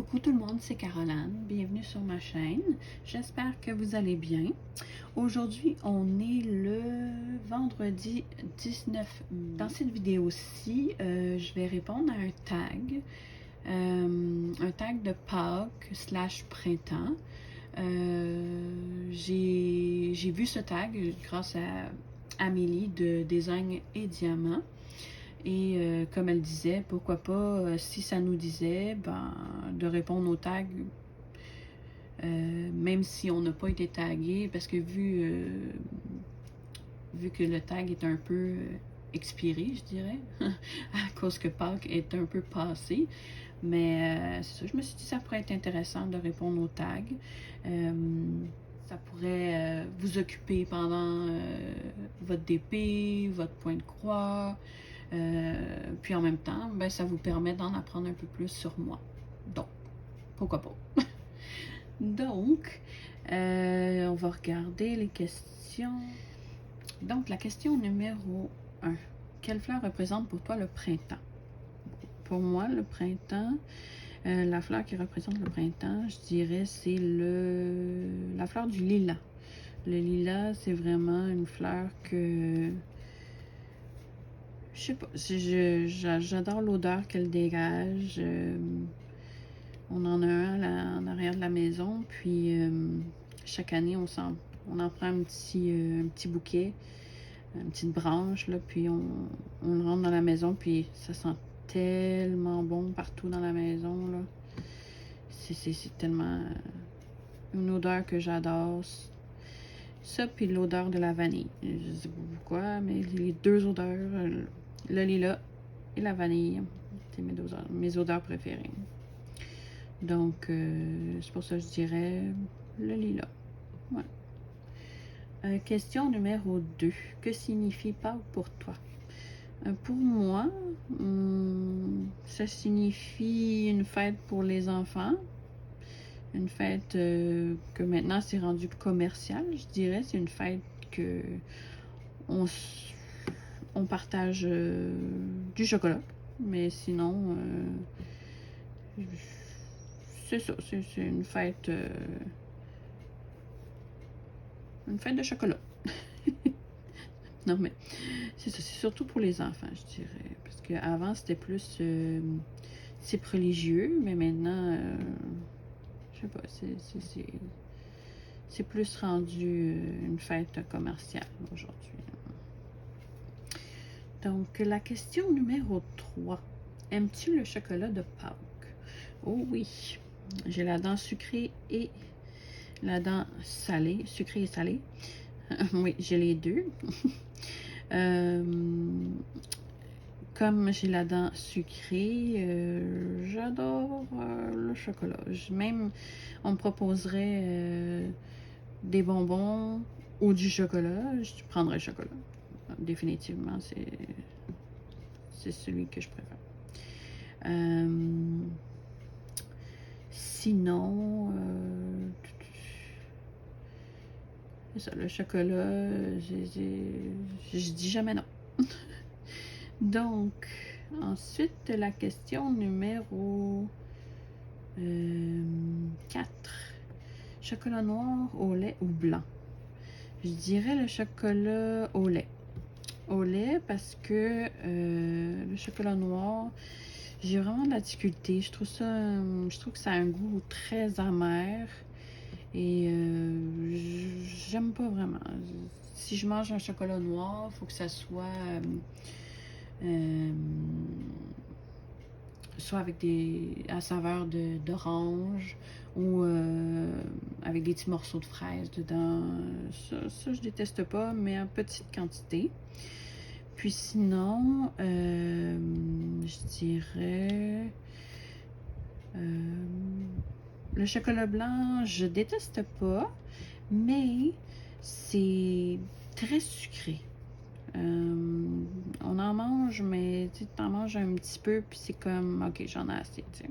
Coucou tout le monde, c'est Caroline. Bienvenue sur ma chaîne. J'espère que vous allez bien. Aujourd'hui, on est le vendredi 19 mai. Dans cette vidéo-ci, je vais répondre à un tag de Pâques / printemps. J'ai vu ce tag grâce à Amélie de Design et Diamant. Et comme elle disait, pourquoi pas, si ça nous disait, de répondre au tag, même si on n'a pas été tagué, parce que vu que le tag est un peu expiré, je dirais, à cause que Pâques est un peu passé. Mais c'est ça, je me suis dit que ça pourrait être intéressant de répondre au tag. Ça pourrait vous occuper pendant votre DP, votre point de croix. Puis en même temps, ça vous permet d'en apprendre un peu plus sur moi. Donc, pourquoi pas? Donc, on va regarder les questions. Donc, la question numéro 1. Quelle fleur représente pour toi le printemps? Pour moi, le printemps, la fleur qui représente le printemps, je dirais, c'est la fleur du lilas. Le lilas, c'est vraiment une fleur que... Je sais pas, j'adore l'odeur qu'elle dégage. On en a un en arrière de la maison, puis chaque année, on en prend un petit bouquet, une petite branche, là, puis on le rentre dans la maison, puis ça sent tellement bon partout dans la maison, là. C'est tellement une odeur que j'adore. Ça, puis l'odeur de la vanille. Je sais pas pourquoi, mais les deux odeurs, le lilas et la vanille, c'est mes odeurs préférées. Donc, c'est pour ça que je dirais le lilas. Ouais. Question numéro 2. Que signifie Pâques pour toi? Pour moi, ça signifie une fête pour les enfants. Une fête que maintenant c'est rendu commercial, je dirais. C'est une fête que on partage du chocolat. Mais sinon, c'est ça. C'est une fête de chocolat. Non, mais c'est ça. C'est surtout pour les enfants, je dirais. Parce qu'avant, c'était plus type religieux. Mais maintenant, je sais pas, c'est plus rendu une fête commerciale aujourd'hui. Donc, la question numéro 3. Aimes-tu le chocolat de Pâques? Oh oui. J'ai la dent sucrée et la dent salée. Sucrée et salée. Oui, j'ai les deux. Comme j'ai la dent sucrée, j'adore le chocolat. Même, on me proposerait des bonbons ou du chocolat, je prendrais le chocolat. Définitivement, c'est celui que je préfère. Sinon, c'est ça, le chocolat, je dis jamais non. Donc, ensuite, la question numéro 4. Chocolat noir au lait ou blanc? Je dirais le chocolat au lait. Au lait parce que le chocolat noir, j'ai vraiment de la difficulté. Je trouve que ça a un goût très amer et j'aime pas vraiment. Si je mange un chocolat noir, il faut que ça soit avec à saveur d'orange ou avec des petits morceaux de fraises dedans. Ça, je déteste pas, mais en petite quantité. Puis sinon, je dirais le chocolat blanc, je déteste pas, mais c'est très sucré. On en mange, mais tu en manges un petit peu, puis c'est comme, ok, j'en ai assez, tu sais.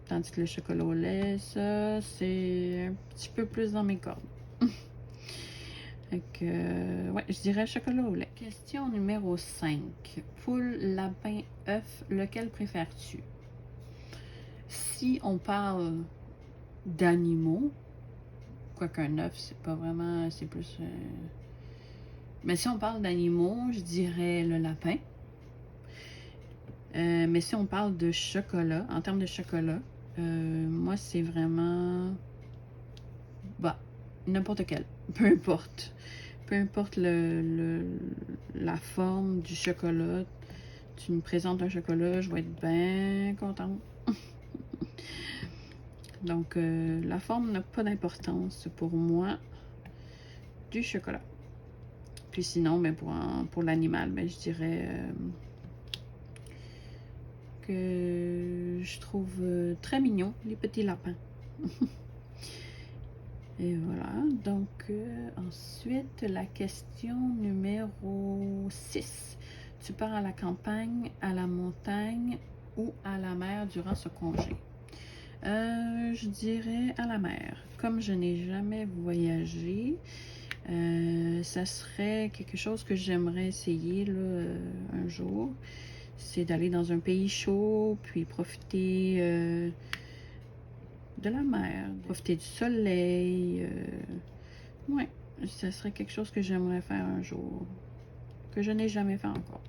Tandis que le chocolat au lait, ça, c'est un petit peu plus dans mes cordes. Donc, ouais, je dirais chocolat au lait. Question numéro 5. Poule, lapin, œuf, lequel préfères-tu? si on parle d'animaux, quoiqu'un œuf, c'est pas vraiment, c'est plus... Mais si on parle d'animaux, je dirais le lapin. Mais si on parle de chocolat, en termes de chocolat, moi, c'est vraiment... Bah, n'importe quel. Peu importe. Peu importe la forme du chocolat. Tu me présentes un chocolat, je vais être bien contente. Donc, la forme n'a pas d'importance pour moi du chocolat. Puis sinon, ben pour l'animal, ben, je dirais que je trouve très mignon les petits lapins. Et voilà, donc ensuite la question numéro 6. Tu pars à la campagne, à la montagne ou à la mer durant ce congé? Je dirais à la mer. Comme je n'ai jamais voyagé, ça serait quelque chose que j'aimerais essayer là, un jour. C'est d'aller dans un pays chaud, puis profiter de la mer, profiter du soleil. Ouais, ça serait quelque chose que j'aimerais faire un jour, que je n'ai jamais fait encore.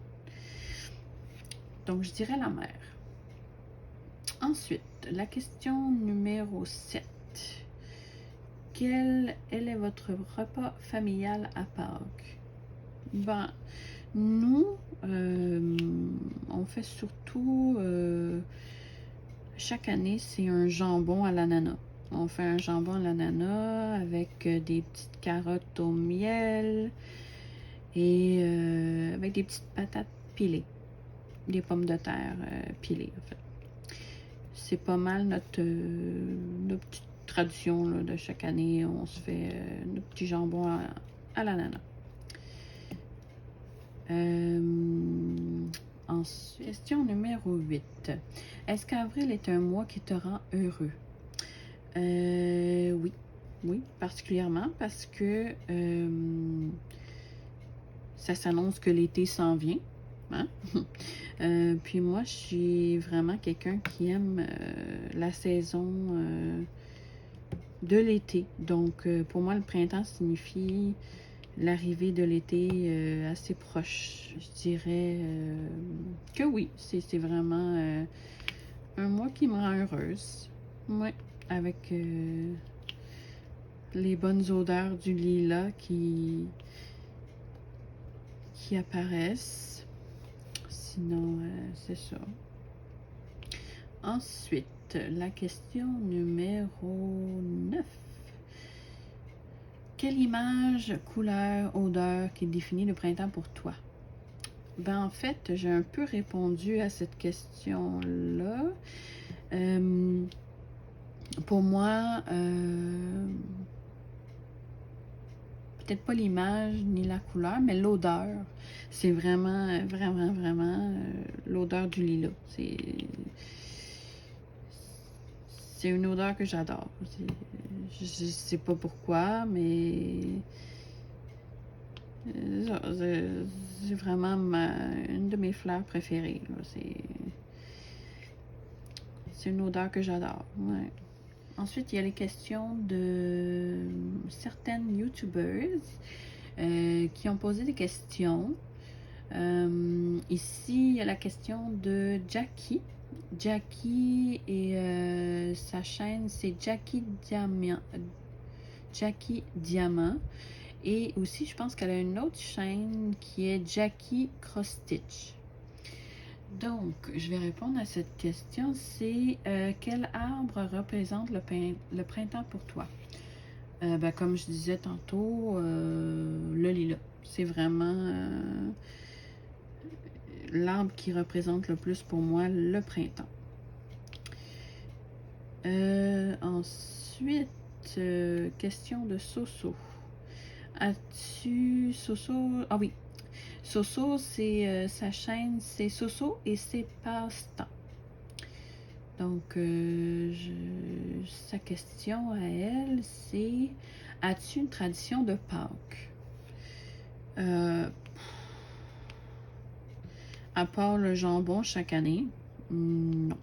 Donc, je dirais la mer. Ensuite, la question numéro 7. Quel est votre repas familial à Pâques? Ben, nous, on fait surtout, chaque année, c'est un jambon à l'ananas. On fait un jambon à l'ananas avec des petites carottes au miel et avec des petites patates pilées. Des pommes de terre pilées, en fait. C'est pas mal notre petite tradition là, de chaque année. On se fait nos petits jambons à l'ananas. Ensuite, question numéro 8. Est-ce qu'avril est un mois qui te rend heureux? Oui. Oui, particulièrement parce que ça s'annonce que l'été s'en vient. Hein? Puis moi, je suis vraiment quelqu'un qui aime la saison de l'été. Donc, pour moi, le printemps signifie l'arrivée de l'été assez proche. Je dirais que oui, c'est vraiment un mois qui me rend heureuse. Oui, avec les bonnes odeurs du lilas qui apparaissent. Sinon, c'est ça. Ensuite, la question numéro 9. Quelle image, couleur, odeur qui définit le printemps pour toi? Ben, en fait, j'ai un peu répondu à cette question-là. Pour moi, peut-être pas l'image ni la couleur, mais l'odeur. C'est vraiment, vraiment, vraiment l'odeur du lilas. C'est une odeur que j'adore. Je sais pas pourquoi, mais c'est vraiment une de mes fleurs préférées. C'est une odeur que j'adore. Ouais. Ensuite, il y a les questions de certaines YouTubers qui ont posé des questions. Ici, il y a la question de Jackie. Jackie et sa chaîne, c'est Jackie Diamant. Et aussi, je pense qu'elle a une autre chaîne qui est Jackie Cross Stitch. Donc, je vais répondre à cette question. C'est quel arbre représente le printemps pour toi? Ben, comme je disais tantôt, le lilas. C'est vraiment l'arbre qui représente le plus pour moi le printemps. Ensuite, question de Soso. As-tu Soso? Ah oui. Soso, c'est sa chaîne, c'est Soso et c'est passe-temps. Donc, sa question à elle, c'est as-tu une tradition de Pâques? À part le jambon chaque année, non.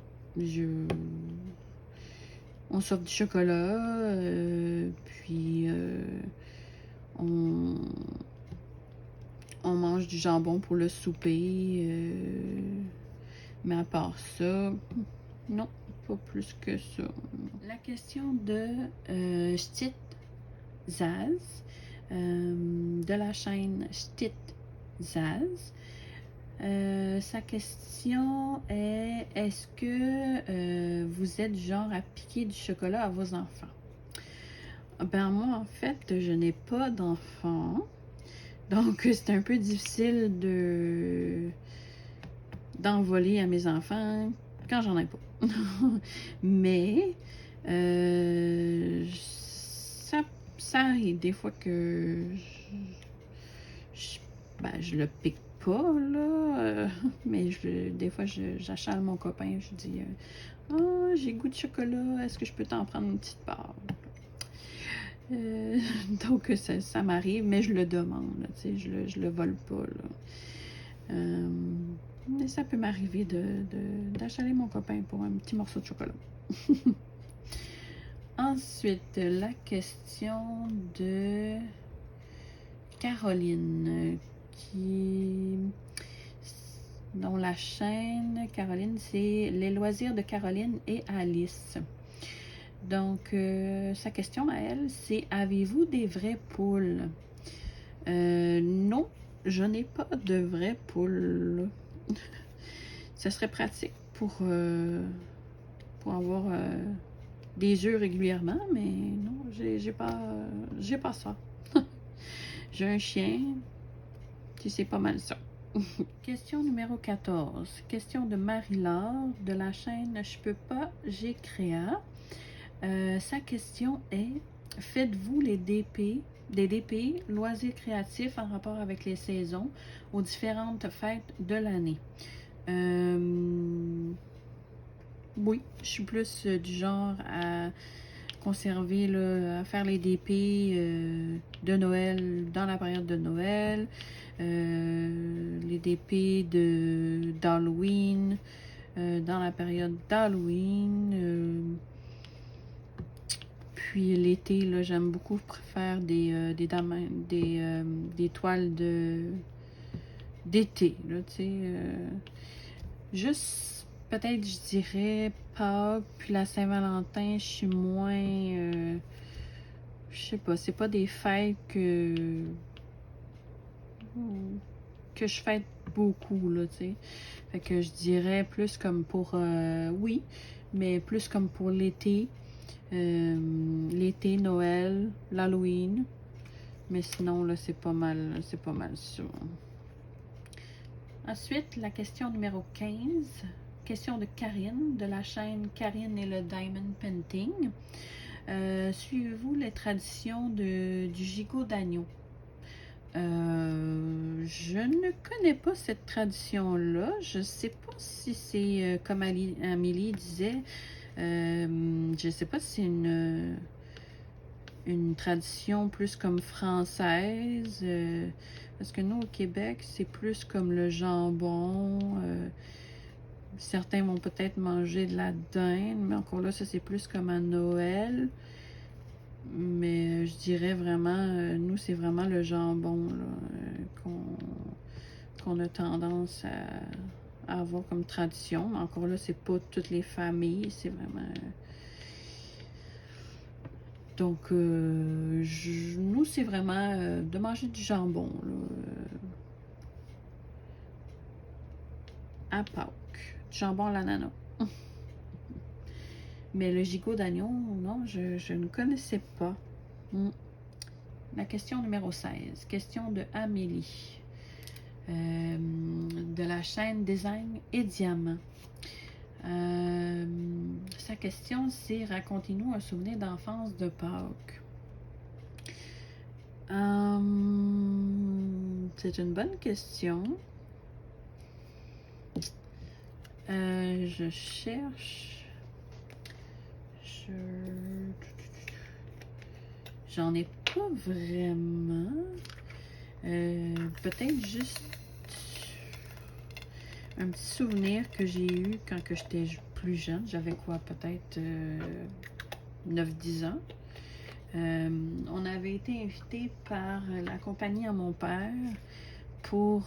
on s'offre du chocolat, puis on, on mange du jambon pour le souper. Mais à part ça, non, pas plus que ça. La question de Stit Zaz, de la chaîne Stit Zaz. Sa question est: est-ce que vous êtes du genre à piquer du chocolat à vos enfants? Ben moi, en fait, je n'ai pas d'enfants. Donc, c'est un peu difficile d'envoler à mes enfants quand j'en ai pas. Mais ça arrive des fois que je le pique pas, là. Mais des fois, j'achale mon copain. Je dis oh, j'ai goût de chocolat. Est-ce que je peux t'en prendre une petite part? Donc, ça m'arrive, mais je le demande. Là, je le vole pas. Là. Mais ça peut m'arriver d'achaler mon copain pour un petit morceau de chocolat. Ensuite, la question de Caroline, dont la chaîne Caroline, c'est Les loisirs de Caroline et Alice. Donc, sa question à elle, c'est: avez-vous des vraies poules? Non, je n'ai pas de vraies poules. Ça serait pratique pour avoir des œufs régulièrement, mais non, j'ai pas ça. J'ai un chien, puis c'est pas mal ça. Question numéro 14. Question de Marie-Laure de la chaîne Je peux pas, j'ai créa. Sa question est: faites-vous des DP, loisirs créatifs en rapport avec les saisons aux différentes fêtes de l'année? Oui, je suis plus du genre à conserver, là, à faire les DP de Noël dans la période de Noël, les DP d'Halloween dans la période d'Halloween. Puis l'été, là, j'aime beaucoup faire des toiles d'été, là, tu sais. Juste, peut-être, je dirais Pâques, puis la Saint-Valentin, je suis moins... je sais pas, c'est pas des fêtes que je fête beaucoup, là, tu sais. Fait que je dirais plus comme pour... oui, mais plus comme pour l'été. L'été, Noël, l'Halloween. Mais sinon, là, c'est pas mal ça. Ensuite, la question numéro 15. Question de Karine, de la chaîne Karine et le Diamond Painting. Suivez-vous les traditions du gigot d'agneau? Je ne connais pas cette tradition-là. Je sais pas si c'est comme Amélie disait. Je sais pas si c'est une tradition plus comme française. Parce que nous, au Québec, c'est plus comme le jambon. Certains vont peut-être manger de la dinde, mais encore là, ça c'est plus comme à Noël. Mais je dirais vraiment, nous, c'est vraiment le jambon là, qu'on a tendance à avoir comme tradition. Mais encore là, c'est pas toutes les familles, c'est vraiment... Donc, nous, c'est vraiment de manger du jambon là, à Pâques. Du jambon à l'ananas. Mais le gigot d'agneau, non, je ne connaissais pas. La question numéro 16. Question de Amélie. De la chaîne Design et Diamant. Sa question, c'est: racontez-nous un souvenir d'enfance de Pâques. C'est une bonne question. Je cherche. J'en ai pas vraiment. Peut-être juste un petit souvenir que j'ai eu quand que j'étais plus jeune. J'avais quoi, peut-être 9-10 ans. On avait été invité par la compagnie à mon père pour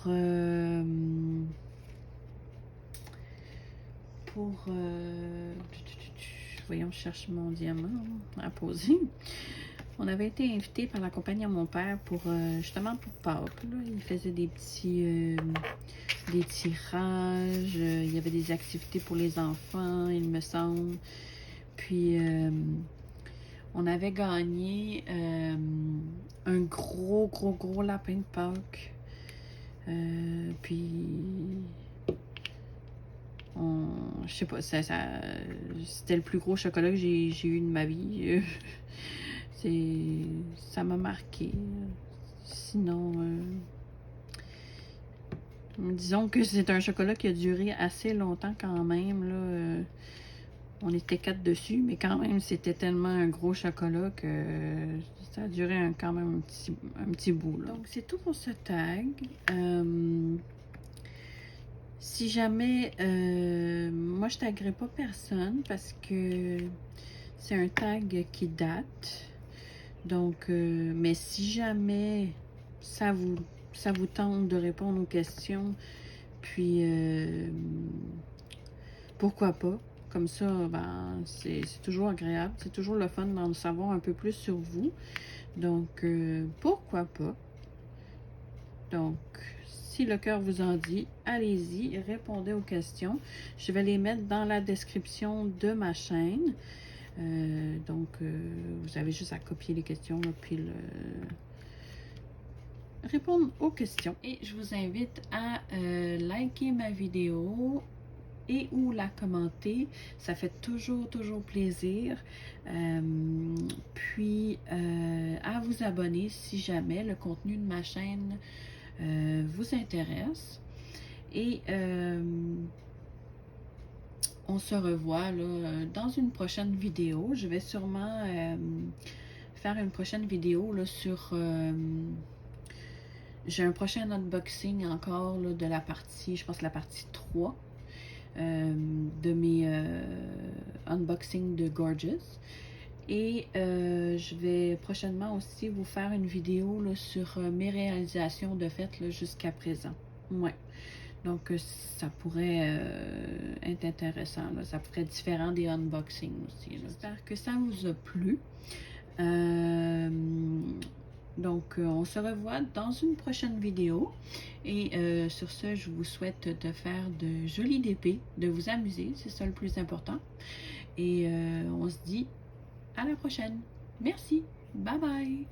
voyons, je cherche mon diamant à poser. On avait été invité par la compagnie à mon père pour justement pour Pâques. Là. Il faisait des tirages, il y avait des activités pour les enfants, il me semble. Puis on avait gagné un gros lapin de Pâques. Puis je sais pas, c'était le plus gros chocolat que j'ai eu de ma vie. Ça m'a marqué. Sinon, disons que c'est un chocolat qui a duré assez longtemps quand même. Là, on était 4 dessus, mais quand même, c'était tellement un gros chocolat que ça a duré quand même un petit bout. Là. Donc, c'est tout pour ce tag. Si jamais, moi, je taguerai pas personne parce que c'est un tag qui date. Donc, mais si jamais ça vous tente de répondre aux questions, puis pourquoi pas? Comme ça, ben, c'est toujours agréable. C'est toujours le fun d'en savoir un peu plus sur vous. Donc, pourquoi pas? Donc, si le cœur vous en dit, allez-y, répondez aux questions. Je vais les mettre dans la description de ma chaîne. Donc, vous avez juste à copier les questions, là, puis répondre aux questions. Et je vous invite à liker ma vidéo et ou la commenter. Ça fait toujours plaisir. Puis, à vous abonner si jamais le contenu de ma chaîne vous intéresse. Et on se revoit là, dans une prochaine vidéo. Je vais sûrement faire une prochaine vidéo là, sur... j'ai un prochain unboxing encore là, de la partie, je pense la partie 3 de mes unboxings de Gorgeous. Et je vais prochainement aussi vous faire une vidéo là, sur mes réalisations de fête jusqu'à présent. Ouais. Donc, ça pourrait être intéressant. Là. Ça pourrait être différent des unboxings aussi. J'espère que ça vous a plu. Donc, on se revoit dans une prochaine vidéo. Et sur ce, je vous souhaite de faire de jolies DP, de vous amuser. C'est ça le plus important. Et on se dit à la prochaine. Merci. Bye bye.